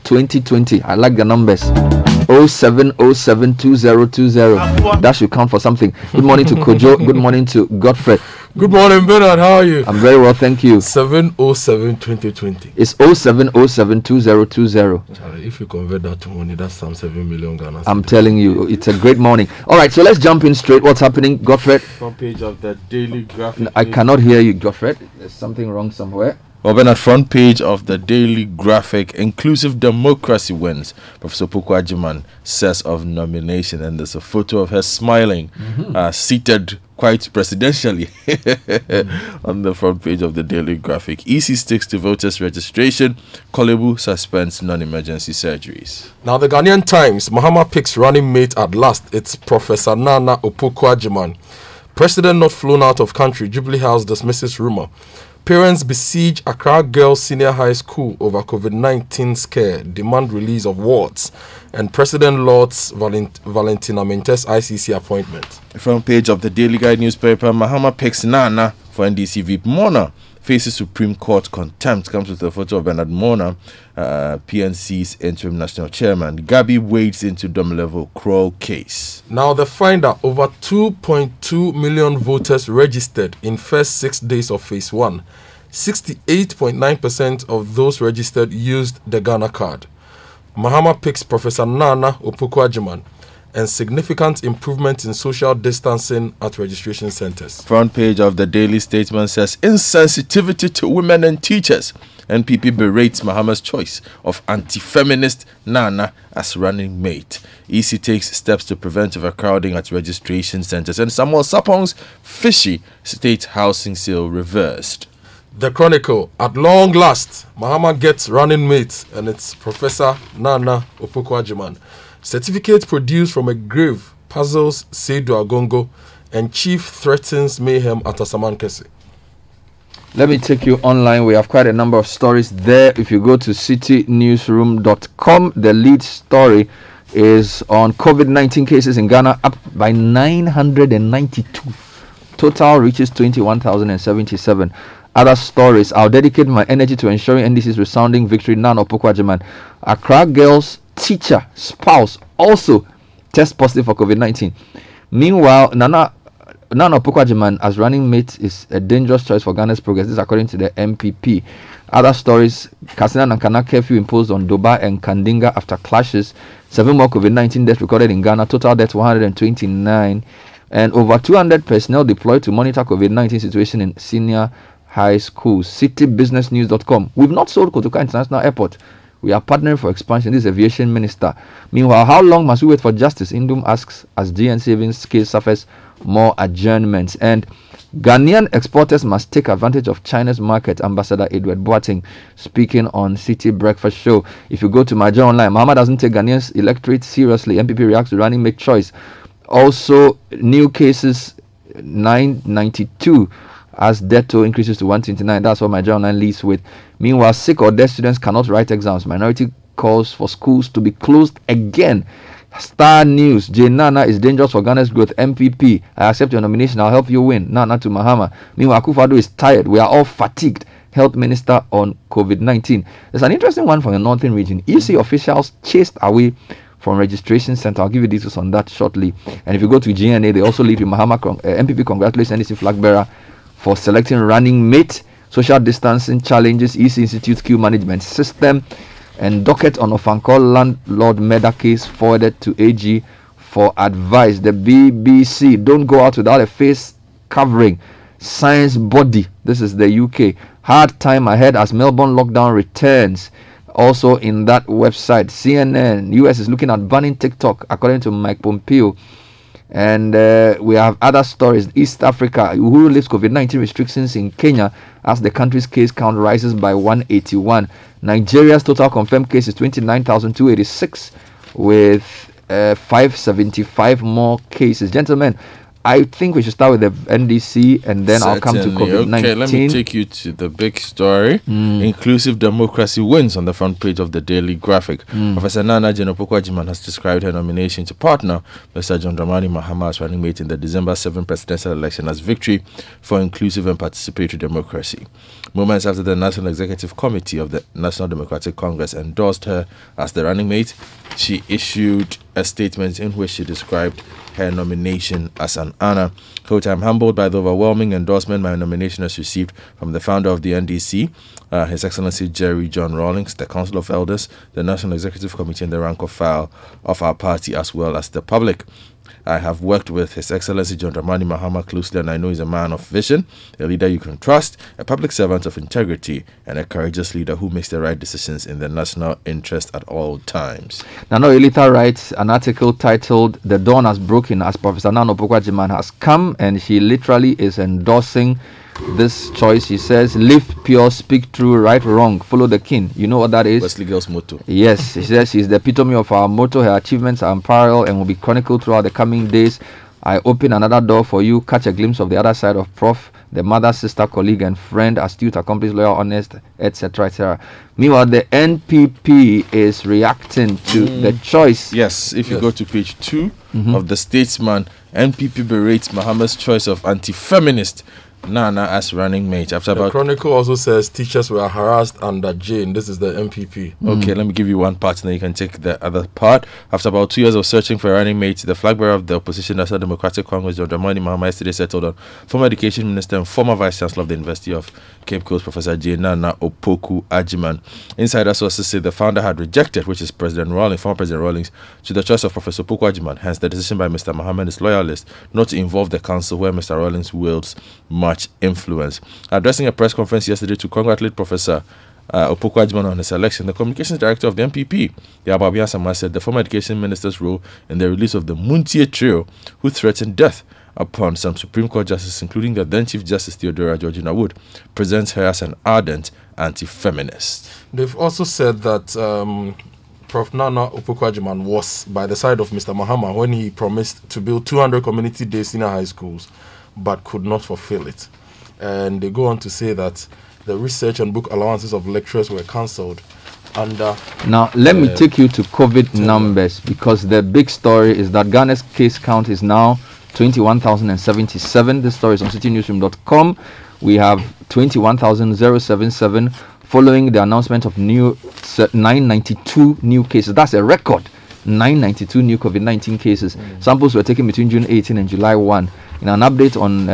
2020. I like the numbers. 07072020. That should count for something. Good morning to Kojo. Good morning to Godfrey. Good morning, Bernard. How are you? I'm very well, thank you. 707-2020. It's 07072020. If you convert that to money, that's some 7 million Ghana. I'm telling you, it's a great morning. All right, so let's jump in straight. What's happening, Godfrey? Front page of the Daily Graphic. I cannot hear you, Godfrey. There's something wrong somewhere. Well, Bernard, front page of the Daily Graphic, inclusive democracy wins. Professor Opoku-Agyemang says of nomination, and there's a photo of her smiling, seated quite presidentially on the front page of the Daily Graphic. EC sticks to voters registration. Kolebu suspends non-emergency surgeries. Now, the Ghanaian Times, Mahama picks running mate at last. It's Professor Naane Opoku-Agyemang. President not flown out of country. Jubilee House dismisses rumor. Parents besiege Accra Girls Senior High School over COVID-19 scare, demand release of wards, and President Lord's Valentina Mentes ICC appointment. The front page of the Daily Guide newspaper, Mahama picks Naane for NDC VP. Mona faces Supreme Court contempt. Comes with a photo of Bernard Mona, PNC's interim national chairman. Gabi wades into Dom-level Kroll case. Now, the finder, over 2.2 million voters registered in first 6 days of phase 1. 68.9% of those registered used the Ghana card. Mahama picks Professor Naane Opoku-Agyemang, and significant improvement in social distancing at registration centers. Front page of the Daily Statesman says insensitivity to women and teachers. NPP berates Mahama's choice of anti-feminist Naane as running mate. EC takes steps to prevent overcrowding at registration centers. And Samuel Sapong's fishy state housing sale reversed. The Chronicle, at long last, Mahama gets running mate, and it's Professor Naane Opoku-Agyemang. Certificate produced from a grave puzzles Seydou Agongo, and chief threatens mayhem at Asaman Kese. Let me take you online. We have quite a number of stories there. If you go to citynewsroom.com, the lead story is on COVID-19 cases in Ghana, up by 992. Total reaches 21,077. Other stories: I'll dedicate my energy to ensuring NDC's resounding victory. Naane Opoku-Agyemang. Accra Girls teacher spouse also test positive for COVID-19. Meanwhile, Naane Opoku-Agyemang as running mate is a dangerous choice for Ghana's progress. This is according to the MPP. Other stories: Katsina and Nankana curfew imposed on Doba and Kandinga after clashes. 7 more COVID-19 deaths recorded in Ghana. Total deaths 129, and over 200 personnel deployed to monitor COVID-19 situation in senior high schools. Citybusinessnews.com. We've not sold Kotoka International Airport. We are partnering for expansion. This is aviation minister. Meanwhile, how long must we wait for justice? Indum asks as GN savings case suffers more adjournments. And Ghanaian exporters must take advantage of China's market. Ambassador Edward Boateng speaking on Citi Breakfast Show. If you go to my journal online, Mahama doesn't take Ghanaians electorate seriously. MPP reacts to running make choice. Also, new cases 992. As death toll increases to 129. That's what my journal online leads with. Meanwhile, sick or deaf students cannot write exams. Minority calls for schools to be closed again. Star News: Jane Naane is dangerous for Ghana's growth. MPP, I accept your nomination. I'll help you win. Naane to Mahama. Meanwhile, Akufo-Addo is tired. We are all fatigued. Health Minister on COVID-19. There's an interesting one from the northern region. EC officials chased away from registration center. I'll give you details on that shortly. And if you go to GNA, they also lead with Mahama. MPP congratulates NDC flag bearer for selecting running mate. Social distancing challenges, EC Institute queue management system, and docket on Ofankor landlord murder case forwarded to AG for advice. The BBC: don't go out without a face covering. Science body, this is the UK. Hard time ahead as Melbourne lockdown returns. Also in that website, CNN: US is looking at banning TikTok according to Mike Pompeo. And we have other stories. East Africa: Uhuru lifts COVID-19 restrictions in Kenya as the country's case count rises by 181. Nigeria's total confirmed cases 29,286 with 575 more cases. Gentlemen, I think we should start with the NDC and then I'll come to COVID-19. Okay, let me take you to the big story. Inclusive democracy wins on the front page of the Daily Graphic. Professor Naane Opoku-Agyemang has described her nomination to partner Mr. John Dramani Mahama as running mate in the December 7 presidential election as victory for inclusive and participatory democracy. Moments after the National Executive Committee of the National Democratic Congress endorsed her as the running mate, she issued a statement in which she described her nomination as an honor. Quote, "I'm humbled by the overwhelming endorsement my nomination has received from the founder of the NDC, His Excellency Jerry John Rawlings, the Council of Elders, the National Executive Committee, and the rank of file of our party, as well as the public. I have worked with His Excellency John Dramani Mahama closely, and I know he's a man of vision, a leader you can trust, a public servant of integrity, and a courageous leader who makes the right decisions in the national interest at all times." Nana Oyelita writes an article titled "The Dawn Has Broken" as Professor Naane Opoku-Agyemang has come, and she literally is endorsing this choice. She says, "Live pure, speak true, right wrong, follow the king." You know what that is? Wesley Girl's motto. Yes, she says she's the epitome of our motto. Her achievements are unparalleled and will be chronicled throughout the coming days. I open another door for you. Catch a glimpse of the other side of Prof, the mother, sister, colleague, and friend, astute, accomplished, loyal, honest, etc., etc. Meanwhile, the NPP is reacting to the choice. Yes, if you go to page 2 of the Statesman, NPP berates Mahama's choice of anti-feminist Nana as running mate. After The about Chronicle also says teachers were harassed under Jane. This is the MPP. Okay, let me give you one part and then you can take the other part. After about 2 years of searching for a running mate, the flag bearer of the opposition National Democratic Congress, John Dramani Mahama, yesterday settled on former Education Minister and former Vice Chancellor of the University of Cape Coast, Professor Jane Naane Opoku-Agyemang. Insider sources say the founder had rejected, which is President Rawlings, former President Rawlings, to the choice of Professor Opoku-Agyemang. Hence, the decision by Mr. Mahama and his loyalists not to involve the council where Mr. Rawlings wields much influence. Addressing a press conference yesterday to congratulate Professor Opoku-Agyemang on his election, the communications director of the MPP, Yababi Asama, said the former education minister's role in the release of the Muntie trio, who threatened death upon some Supreme Court justices, including the then Chief Justice Theodora Georgina Wood, presents her as an ardent anti-feminist. They've also said that Prof. Naane Opoku-Agyemang was by the side of Mr. Mahama when he promised to build 200 community day senior high schools, but could not fulfill it. And they go on to say that the research and book allowances of lecturers were cancelled under... Now, let me take you to COVID numbers, because the big story is that Ghana's case count is now 21,077. This story is on citynewsroom.com. We have 21,077 following the announcement of 992 new cases. That's a record. 992 new COVID-19 cases. Samples were taken between June 18 and July 1. In an update on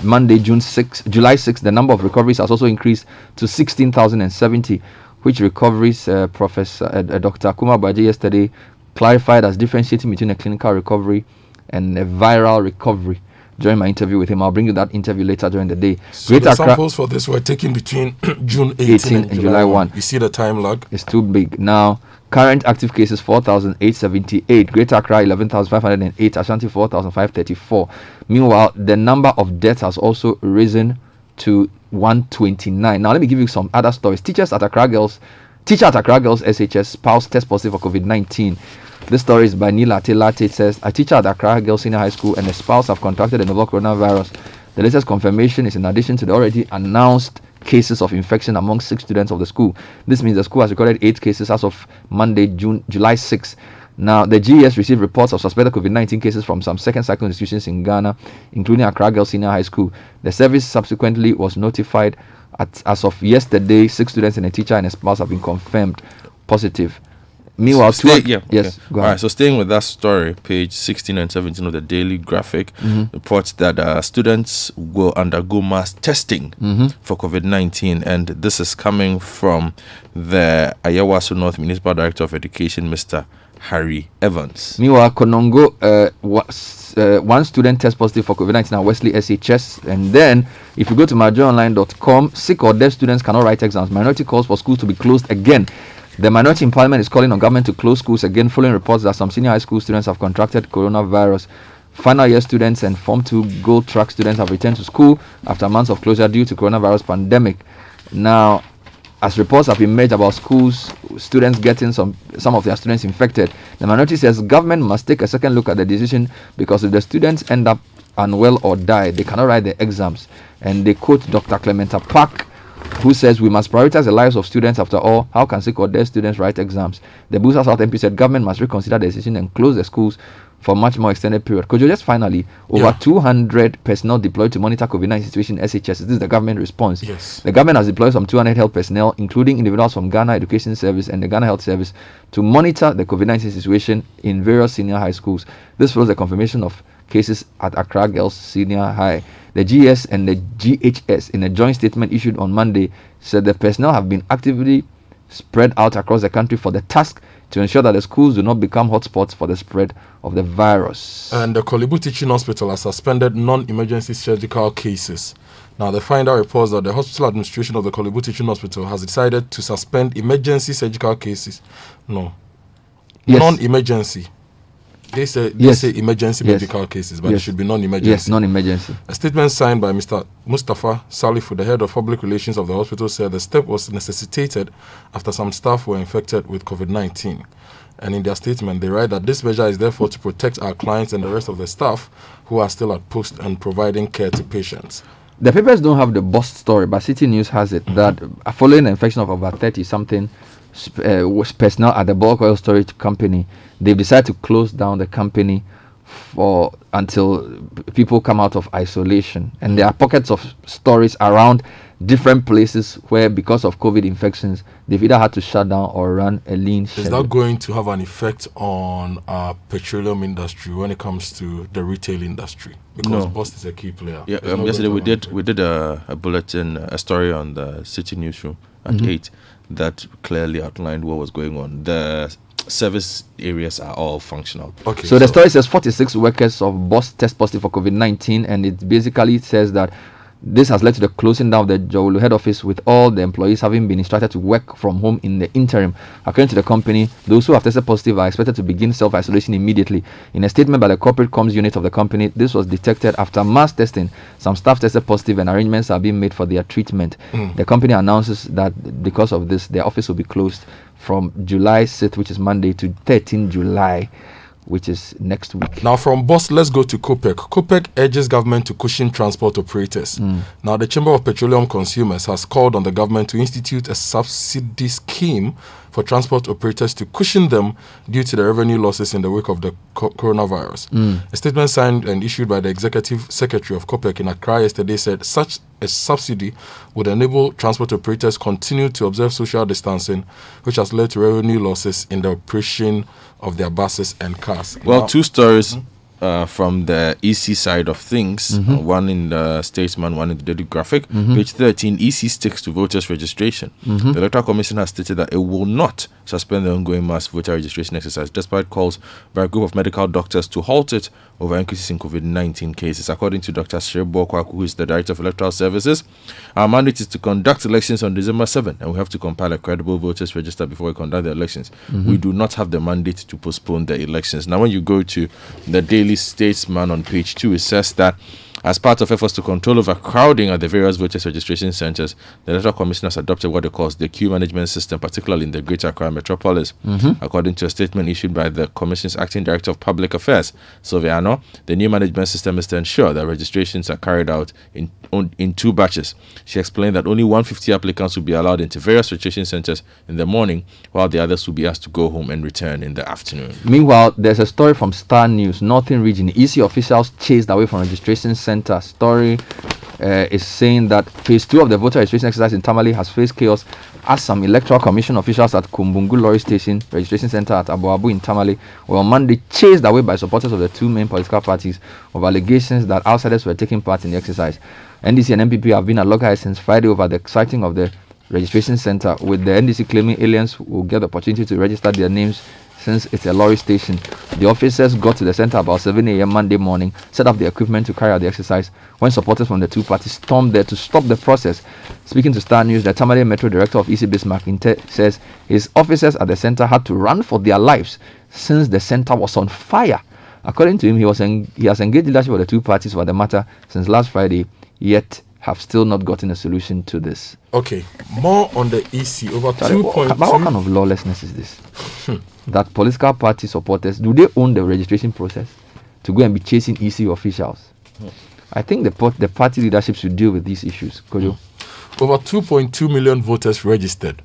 Monday, July 6, the number of recoveries has also increased to 16,070, which recoveries Professor Dr. Akuma Baje yesterday clarified as differentiating between a clinical recovery and a viral recovery. During my interview with him, I'll bring you that interview later during the day. So the samples for this were taken between June 18 and July 1. You see the time lag? It's too big. Now, current active cases 4,878. Greater Accra 11,508. Ashanti 4,534. Meanwhile, the number of deaths has also risen to 129. Now, let me give you some other stories. Teacher at Accra Girls SHS spouse test positive for COVID-19. This story is by Nila Telate. It says, a teacher at Accra Girls Senior High School and a spouse have contracted the novel coronavirus. The latest confirmation is in addition to the already announced cases of infection among 6 students of the school. This means the school has recorded 8 cases as of Monday, July 6. Now, the GES received reports of suspected COVID-19 cases from some second cycle institutions in Ghana, including Accra Girls Senior High School. The service subsequently was notified as of yesterday. 6 students and a teacher and a spouse have been confirmed positive. Meanwhile, go ahead. All right, so staying with that story, page 16 and 17 of the Daily Graphic reports that students will undergo mass testing for COVID-19, and this is coming from the Ayawaso North Municipal Director of Education, Mr. Harry Evans. Meanwhile, Konongo, one student test positive for COVID-19 at Wesley SHS. And then, if you go to majoronline.com, sick or deaf students cannot write exams. Minority calls for schools to be closed again. The minority in parliament is calling on government to close schools again, following reports that some senior high school students have contracted coronavirus. Final year students and Form 2 Gold Track students have returned to school after months of closure due to coronavirus pandemic. Now, as reports have been made about students getting some of their students infected, the minority says government must take a second look at the decision, because if the students end up unwell or die, they cannot write the exams. And they quote Dr. Clementa Park, who says we must prioritize the lives of students. After all, how can sick or dead students write exams? The Busa South MP said government must reconsider the decision and close the schools for much more extended period. Could you just finally, over 200 personnel deployed to monitor COVID-19 situation in SHS. This is the government response. Yes. The government has deployed some 200 health personnel, including individuals from Ghana Education Service and the Ghana Health Service, to monitor the COVID-19 situation in various senior high schools. This follows the confirmation of cases at Accra Girls Senior High. The GS and the GHS, in a joint statement issued on Monday, said the personnel have been actively spread out across the country for the task to ensure that the schools do not become hotspots for the spread of the virus. And the Kolebu Teaching Hospital has suspended non-emergency surgical cases. Now, the finder reports that the hospital administration of the Kolebu Teaching Hospital has decided to suspend emergency surgical cases. No. Yes. Non-emergency. They say emergency medical cases, but it should be non-emergency. Yes, non-emergency. A statement signed by Mr. Mustafa Salifu, the head of public relations of the hospital, said the step was necessitated after some staff were infected with COVID-19. And in their statement, they write that this measure is therefore to protect our clients and the rest of the staff who are still at post and providing care to patients. The papers don't have the bust story, but City News has it that following the infection of over 30-something personnel at the bulk oil storage company, they've decided to close down the company until people come out of isolation. And there are pockets of stories around different places where, because of COVID infections, they've either had to shut down or run a lean schedule. Is that going to have an effect on our petroleum industry when it comes to the retail industry? Because Bust is a key player. Yeah, yesterday we did a bulletin, a story on the City Newsroom at 8 that clearly outlined what was going on. The service areas are all functional. Okay. So the story says 46 workers of Bust test positive for COVID-19, and it basically says that this has led to the closing down of the Jowolu head office, with all the employees having been instructed to work from home in the interim. According to the company, those who have tested positive are expected to begin self-isolation immediately. In a statement by the corporate comms unit of the company, this was detected after mass testing. Some staff tested positive and arrangements are being made for their treatment. The company announces that because of this, their office will be closed from July 6th, which is Monday, to 13 July, which is next week. Now, from Bust, let's go to COPEC. COPEC urges government to cushion transport operators. Now, the Chamber of Petroleum Consumers has called on the government to institute a subsidy scheme for transport operators to cushion them due to the revenue losses in the wake of the coronavirus. A statement signed and issued by the Executive Secretary of COPEC in Accra yesterday said such a subsidy would enable transport operators continue to observe social distancing, which has led to revenue losses in the operation of their buses and cars. Well, now, two stories from the EC side of things, one in the Statesman, one in the Daily Graphic. Page 13, EC sticks to voters registration. The Electoral Commission has stated that it will not suspend the ongoing mass voter registration exercise, despite calls by a group of medical doctors to halt it over increases in COVID-19 cases. According to Dr. Shrebo Kwaku, who is the Director of Electoral Services, our mandate is to conduct elections on December 7, and we have to compile a credible voters register before we conduct the elections. We do not have the mandate to postpone the elections. Now, when you go to the Daily Statesman on page 2, it says that as part of efforts to control overcrowding at the various voters registration centres, the Electoral Commission has adopted what it calls the queue management system, particularly in the Greater Accra metropolis. According to a statement issued by the Commission's Acting Director of Public Affairs, Sylviano, the new management system is to ensure that registrations are carried out in two batches. She explained that only 150 applicants will be allowed into various registration centres in the morning, while the others will be asked to go home and return in the afternoon. Meanwhile, there's a story from Star News, Northern Region. EC officials chased away from registration centre. Story is saying that phase 2 of the voter registration exercise in Tamale has faced chaos as some Electoral Commission officials at Kumbungu Lorry Station registration centre at Abu Abu in Tamale were on Monday chased away by supporters of the two main political parties of allegations that outsiders were taking part in the exercise. NDC and MPP have been at loggerheads since Friday over the sighting of the registration centre, with the NDC claiming aliens will get the opportunity to register their names since it's a lorry station. The officers got to the centre about 7 a.m. Monday morning, set up the equipment to carry out the exercise, when supporters from the two parties stormed there to stop the process. Speaking to Star News, the Tamale Metro Director of EC Bismarck says his officers at the centre had to run for their lives since the centre was on fire. According to him, he has engaged leadership of the two parties for the matter since last Friday, yet have still not gotten a solution to this. Okay, more on the EC. Over 2.2. What kind of lawlessness is this? That political party supporters, do they own the registration process to go and be chasing EC officials? I think the party leadership should deal with these issues. Could you? over 2.2 million voters registered.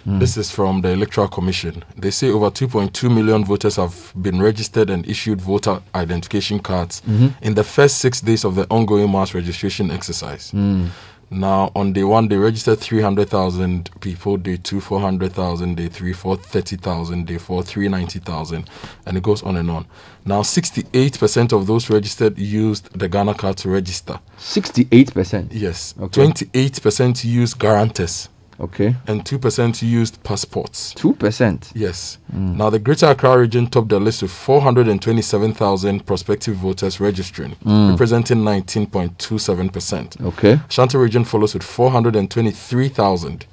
This is from the Electoral Commission. They say over 2.2 million voters have been registered and issued voter identification cards in the first 6 days of the ongoing mass registration exercise. Now, on day 1, they registered 300,000 people, day 2, 400,000, day 3, 430,000, day 4, 390,000, and it goes on and on. Now, 68% of those registered used the Ghana card to register. 68%? Yes. Okay. 28% used guarantors. Okay. And 2% used passports. 2%? Yes. Now, the Greater Accra region topped the list with 427,000 prospective voters registering, representing 19.27%. Okay. Ashanti region follows with 423,000.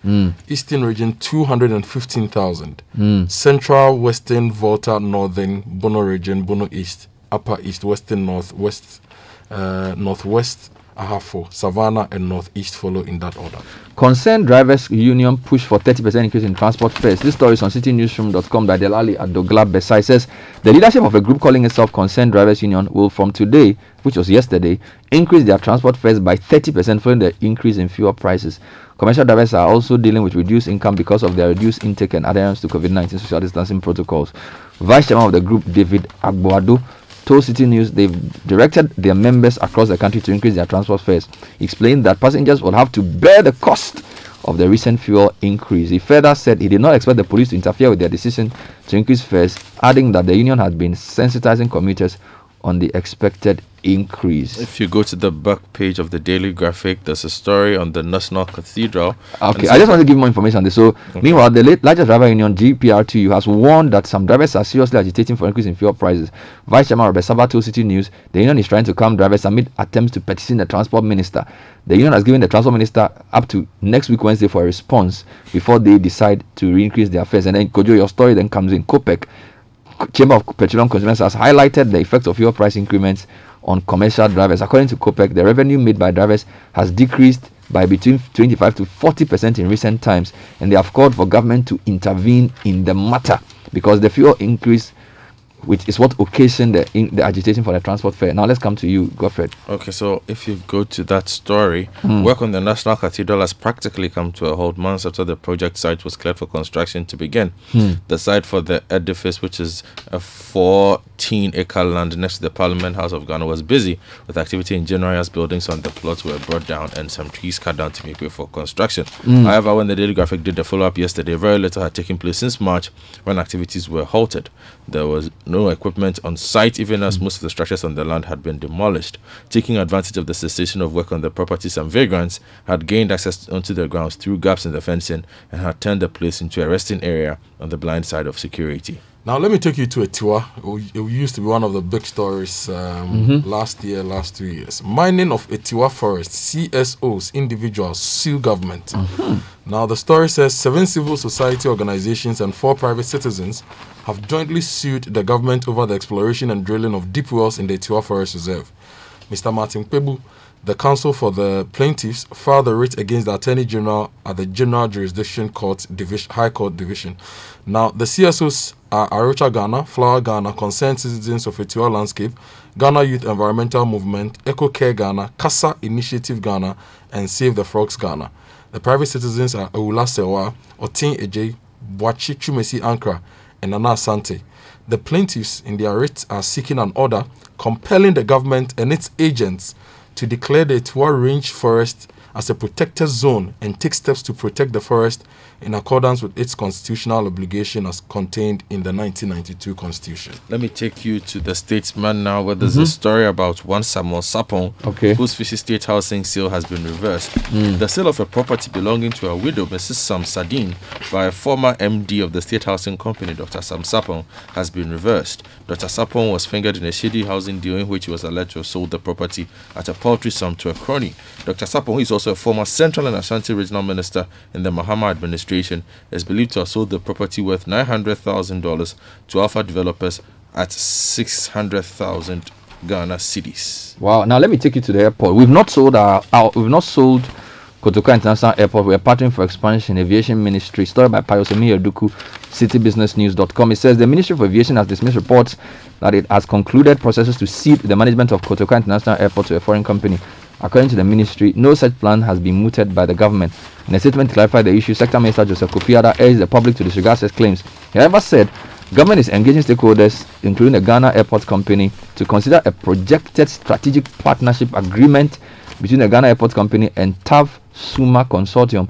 Eastern region, 215,000. Central, Western, Volta, Northern, Bono region, Bono East, Upper East, Western, Northwest, Northwest, Ahafo, Savannah, and Northeast follow in that order. Concerned Drivers Union push for 30% increase in transport fares. This story is on citynewsroom.com by Delali Adogla Besai. Says the leadership of a group calling itself Concerned Drivers Union will from today, which was yesterday, increase their transport fares by 30% following the increase in fuel prices. Commercial drivers are also dealing with reduced income because of their reduced intake and adherence to COVID-19 social distancing protocols. Vice Chairman of the group, David Agboado, told City News they've directed their members across the country to increase their transport fares. He explained that passengers will have to bear the cost of the recent fuel increase. He further said he did not expect the police to interfere with their decision to increase fares, adding that the union had been sensitizing commuters on the expected increase. If you go to the back page of the Daily Graphic, there's a story on the National Cathedral. Okay, I just want to give more information on this. So, meanwhile, the largest driver union, GPRTU, has warned that some drivers are seriously agitating for increase in fuel prices. Vice Chairman Robert Saba told City News the union is trying to calm drivers amid attempts to petition the transport minister. The union has given the transport minister up to next week Wednesday for a response before they decide to re-increase their fares. And then, Kojo, your story then comes in. COPEC, Chamber of Petroleum Consumers, has highlighted the effects of fuel price increments on commercial drivers. According to COPEC, the revenue made by drivers has decreased by between 25 to 40% in recent times, and they have called for government to intervene in the matter because the fuel increase, which is what occasioned the agitation for the transport fare. Now let's come to you, Godfred. Okay, so if you go to that story, work on the National Cathedral has practically come to a halt months after the project site was cleared for construction to begin. The site for the edifice, which is a 14-acre land next to the Parliament House of Ghana, was busy with activity in January as buildings on the plot were brought down and some trees cut down to make way for construction. However, when the Daily Graphic did the follow-up yesterday, very little had taken place since March when activities were halted. There was no equipment on site, even as most of the structures on the land had been demolished. Taking advantage of the cessation of work on the property, some vagrants had gained access onto the grounds through gaps in the fencing and had turned the place into a resting area on the blind side of security. Now, let me take you to Etiwa. It used to be one of the big stories last 2 years. Mining of Etiwa Forest, CSOs, individuals, sue government. Now, the story says 7 civil society organizations and 4 private citizens have jointly sued the government over the exploration and drilling of deep wells in the Etiwa Forest Reserve. Mr. Martin Pebu, the counsel for the plaintiffs, filed a writ against the Attorney General at the General Jurisdiction Court High Court Division. Now, the CSOs are Arocha Ghana, Flower Ghana, Concerned Citizens of Etiwa Landscape, Ghana Youth Environmental Movement, Eco Care Ghana, CASA Initiative Ghana, and Save the Frogs Ghana. The private citizens are Ewula Sewa, Otin Eje, Boachi Chumesi Ankra, and Nana Asante. The plaintiffs in their writ are seeking an order compelling the government and its agents to declare the Etiwa Range Forest as a protected zone and take steps to protect the forest in accordance with its constitutional obligation as contained in the 1992 Constitution. Let me take you to the Statesman now, where there's a story about one Samuel Sapon, whose Fishy State housing sale has been reversed. The sale of a property belonging to a widow, Mrs. Sam Sadine, by a former MD of the State Housing Company, Dr. Sam Sapon, has been reversed. Dr. Sapon was fingered in a shady housing deal in which he was alleged to have sold the property at a paltry sum to a crony. Dr. Sapon, who is also a former Central and Ashanti Regional Minister in the Mahama administration, is believed to have sold the property worth $900,000 to Alpha developers at 600,000 Ghana cedis. Wow! Now let me take you to the airport. We've not sold Kotoka International Airport. We are partnering for expansion. Aviation Ministry. Story by Payosemi Eduku, citybusinessnews.com. It says the Ministry of Aviation has dismissed reports that it has concluded processes to cede the management of Kotoka International Airport to a foreign company According to the ministry, no such plan has been mooted by the government. In a statement to clarify the issue, Sector Minister Joseph Kofi Adda urged the public to disregard such claims. He however said government is engaging stakeholders, including the Ghana Airport Company, to consider a projected strategic partnership agreement between the Ghana Airport Company and TAV Suma Consortium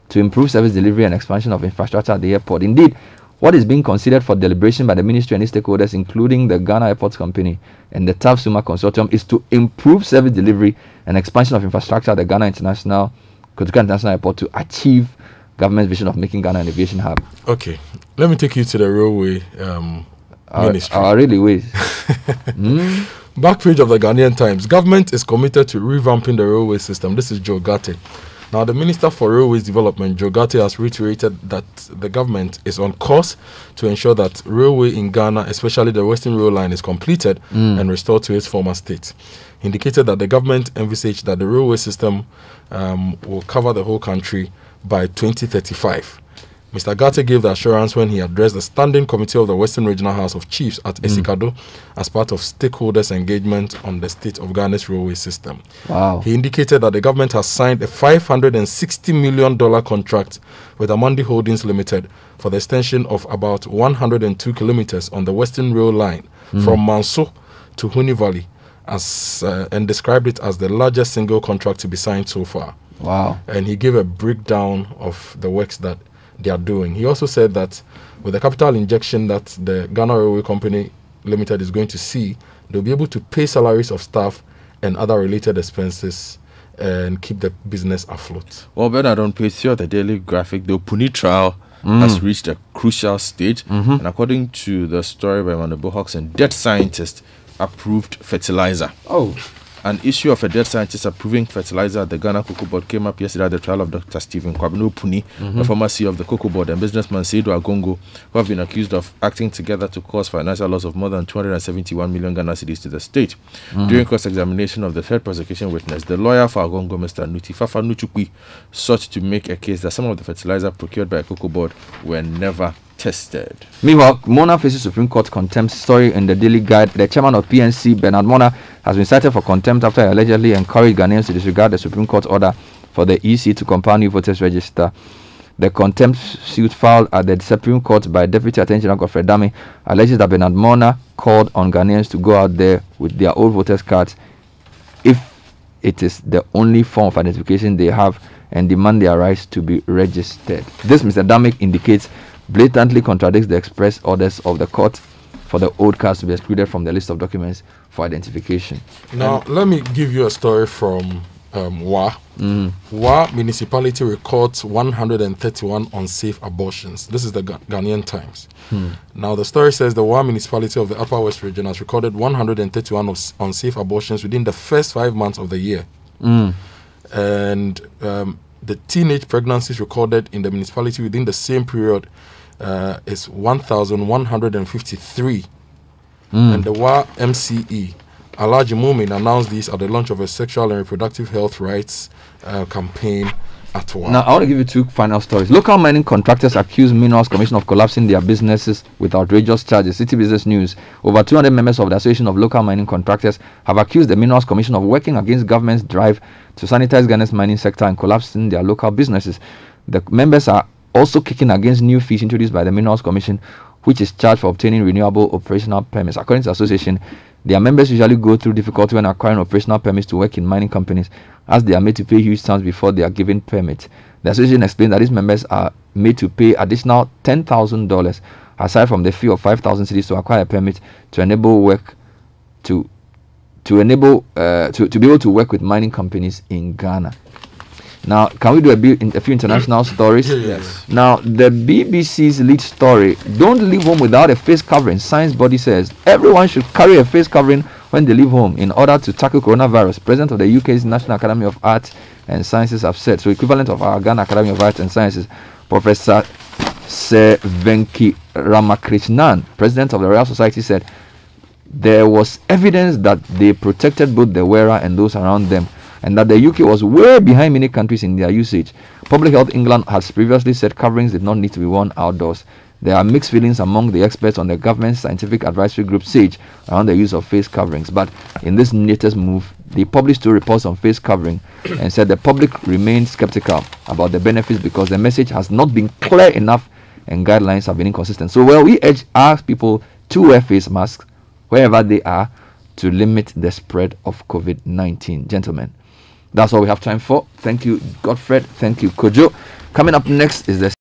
to improve service delivery and expansion of infrastructure at the airport. Indeed, what is being considered for deliberation by the ministry and its stakeholders, including the Ghana Airports Company and the TAV Suma Consortium, is to improve service delivery and expansion of infrastructure at the Ghana International Airport to achieve government's vision of making Ghana an aviation hub. Okay, let me take you to the railway ministry. Railways. Back page of the Ghanaian Times. Government is committed to revamping the railway system. This is Joe Gate. Now, the Minister for Railways Development, Joe Gate, has reiterated that the government is on course to ensure that railway in Ghana, especially the Western Rail Line, is completed and restored to its former state. He indicated that the government envisaged that the railway system will cover the whole country by 2035. Mr. Gate gave the assurance when he addressed the Standing Committee of the Western Regional House of Chiefs at Esikado as part of stakeholders' engagement on the state of Ghana's railway system. Wow. He indicated that the government has signed a $560 million contract with Amandi Holdings Limited for the extension of about 102 kilometers on the Western Rail Line from Manso to Huni Valley, and described it as the largest single contract to be signed so far. Wow. And he gave a breakdown of the works that they are doing. He also said that with the capital injection that the Ghana Railway Company Limited is going to see, they'll be able to pay salaries of staff and other related expenses and keep the business afloat. Well, Bernard, on page 3 of the Daily Graphic, the Opuni trial has reached a crucial stage, and according to the story by Manabo Hodgson, dead scientist approved fertilizer. Oh. An issue of a dead scientist approving fertilizer at the Ghana Cocoa Board came up yesterday at the trial of Dr. Stephen Kwabena Opuni, the former CEO of the Cocoa Board, and businessman Seidu Agongo, who have been accused of acting together to cause financial loss of more than 271 million Ghana cedis to the state. During cross-examination of the third prosecution witness, the lawyer for Agongo, Mr. Nuti Fafa Nuchukwi, sought to make a case that some of the fertilizer procured by a Cocoa Board were never tested. Meanwhile, Mona faces Supreme Court contempt. Story in the Daily Guide. The chairman of PNC, Bernard Mona, has been cited for contempt after he allegedly encouraged Ghanaians to disregard the Supreme Court order for the EC to compile new voters register. The contempt suit filed at the Supreme Court by Deputy Attorney General Godfrey Dame alleges that Bernard Mona called on Ghanaians to go out there with their old voters cards if it is the only form of identification they have and demand their rights to be registered. This, Mr. Dame indicates, blatantly contradicts the express orders of the court for the old cards to be excluded from the list of documents for identification. Now, let me give you a story from Wa. Wa municipality records 131 unsafe abortions. This is the Ghanaian Times. Now, the story says the Wa municipality of the Upper West region has recorded 131 unsafe abortions within the first 5 months of the year. And the teenage pregnancies recorded in the municipality within the same period is 1,153. And the WA MCE, Alhaji Mumin, announced this at the launch of a sexual and reproductive health rights campaign at WA. Now, I want to give you two final stories. Local mining contractors accuse Minerals Commission of collapsing their businesses with outrageous charges. City Business News. Over 200 members of the Association of Local Mining Contractors have accused the Minerals Commission of working against government's drive to sanitize Ghana's mining sector and collapsing their local businesses. The members are also kicking against new fees introduced by the Minerals Commission, which is charged for obtaining renewable operational permits. According to the association, their members usually go through difficulty when acquiring operational permits to work in mining companies, as they are made to pay huge sums before they are given permits. The association explained that these members are made to pay additional $10,000 aside from the fee of 5,000 cedis to acquire a permit to enable work to be able to work with mining companies in Ghana. Now, can we do a few international stories? Yes. Now, the BBC's lead story, don't leave home without a face covering. Science body says everyone should carry a face covering when they leave home in order to tackle coronavirus. President of the UK's National Academy of Arts and Sciences have said, so equivalent of our Ghana Academy of Arts and Sciences, Professor Sir Venki Ramakrishnan, President of the Royal Society, said there was evidence that they protected both the wearer and those around them, and that the UK was way behind many countries in their usage. Public Health England has previously said coverings did not need to be worn outdoors. There are mixed feelings among the experts on the government's scientific advisory group SAGE around the use of face coverings. But in this latest move, they published 2 reports on face covering and said the public remained skeptical about the benefits because the message has not been clear enough and guidelines have been inconsistent. So, we urge our people to wear face masks wherever they are to limit the spread of COVID-19. Gentlemen, that's all we have time for. Thank you, Godfred. Thank you, Kojo. Coming up next is the